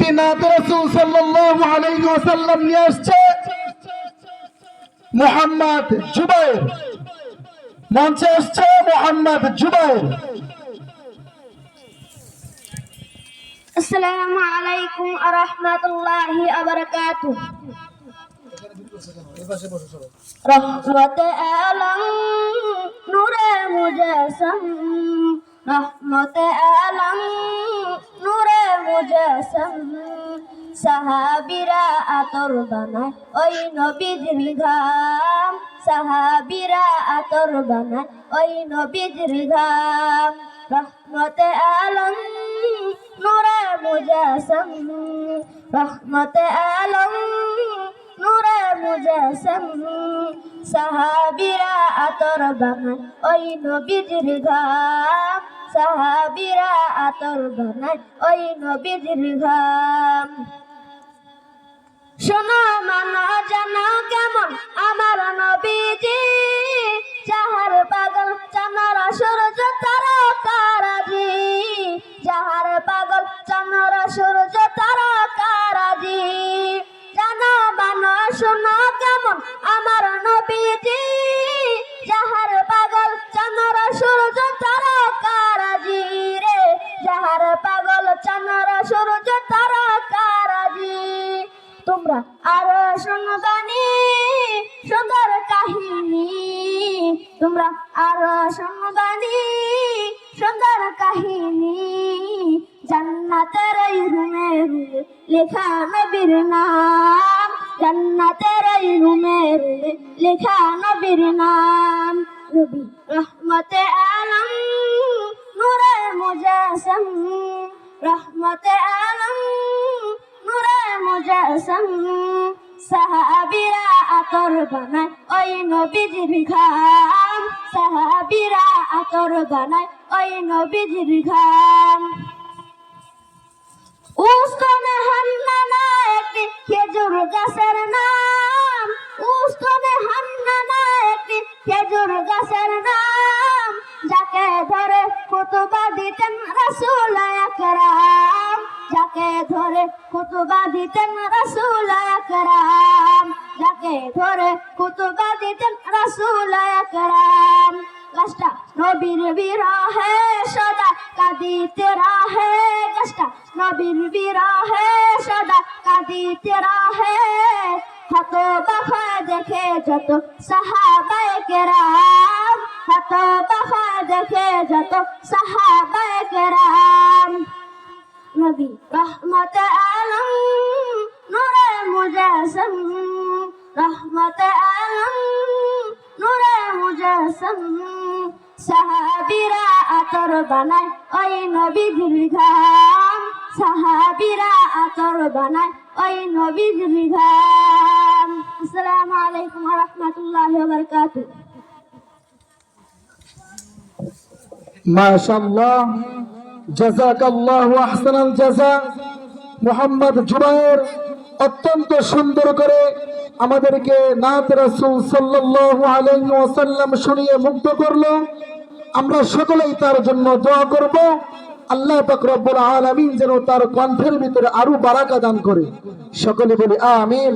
একটি নাত রাসূল সাল্লাল্লাহু আলাইহি ওয়াসাল্লাম নিয়ে আসছে মুহাম্মদ জুবায়ের। মঞ্চে আসছে মুহাম্মদ জুবায়ের। আসসালামু আলাইকুম ওয়া রাহমাতুল্লাহি ওয়া বারাকাতুহু। রহমতে আলম নূরে মুজাসসাম, রহমতে আলম নূরে মুজাসসাম, সাহাবীরা আতর বানায় ওই নবীজির ঘাম, সাহাবীরা আতর বানায় ওই নবীজির ঘাম। রহমতে আলম নূরে মুজাসসাম, রহমতে আলম নূরে মুজাসসাম, সাহাবীরা আতর বানায় ওই নবীজির ঘাম, সাহাবীরা আতর বানায় ওই নবীজির ঘাম। শোনো মানো জানো কেমন আমার নবীজি, যাহার পাগল চাঁদ সূর্য তারকারাজি, যাহার পাগল চাঁদ সূর্য তারকারাজি। জানো মানো শোনো কেমন আমার নবীজি, যাহার পাগল চাঁদ সূর্য তারকারাজি রে, যাহার পাগল চাঁদ সূর্য তারকারাজি। তোমরা আরো শুনবানি সুন্দর কাহিনী, তোমরা আরো শুনবানি সুন্দর কাহিনী। জান্নাতের এই রুমে রুমে লেখা নবীর নাম, জান্নাতের এই রুমে রুমে লেখা নবীর নাম। নবী রহমতে আলম নূরে মুজাসসাম, রহমতে আলম নূরে মুজাসসাম, সাহাবীরা আতর বানায় ওই নবীজির ঘাম, সাহাবীরা আতর বানায় ওই নবীজির ঘাম। উস্তনে হান্নানা একটি খেজুর গাছের নাম, উস্তনে হান্নানা একটি খেজুর গাছের নাম, যাকে ধরে খুতবা দিতেন রাসূল আকরাম, যাকে ধরে খুতবা দিতেন রাসূল আকরাম, যাকে ধরে খুতবা দিতেন রাসূল আকরাম। গাছটা নবীর বিরহে সদা কাঁদিতে রাহে, গাছটা নবীর বিরহে সদা কাঁদিতে রাহে। হতবাক দেখে যত সাহাবায়ে কেরাম, হতবাক দেখে যত সাহাবায়ে কেরাম। নবী রহমতে আলম নূরে মুজাসসাম, রহমতে আলম নূরে মুজাসসাম, সাহাবীরা আতর বানায় ওই নবীজির ঘাম, সাহাবীরা আতর বানায় ওই নবীজির ঘাম। আসসালামু আলাইকুম ওয়া রাহমাতুল্লাহি ওয়া বারাকাতুহু। মাশাআল্লাহ, জাযাকাল্লাহু আহসানাল জাযা। মুহাম্মদ জুবায়ের অত্যন্ত সুন্দর করে আমাদেরকে নাত রাসূল সাল্লাল্লাহু আলাইহি ওয়াসাল্লাম শুনিয়ে মুগ্ধ করলো। আমরা সকলেই তার জন্য দোয়া করব, আল্লাহ পাক রব্বুল আলামিন যেন তার কণ্ঠের ভিতরে আরো বারাকা দান করে। সকলে বলি আমিন।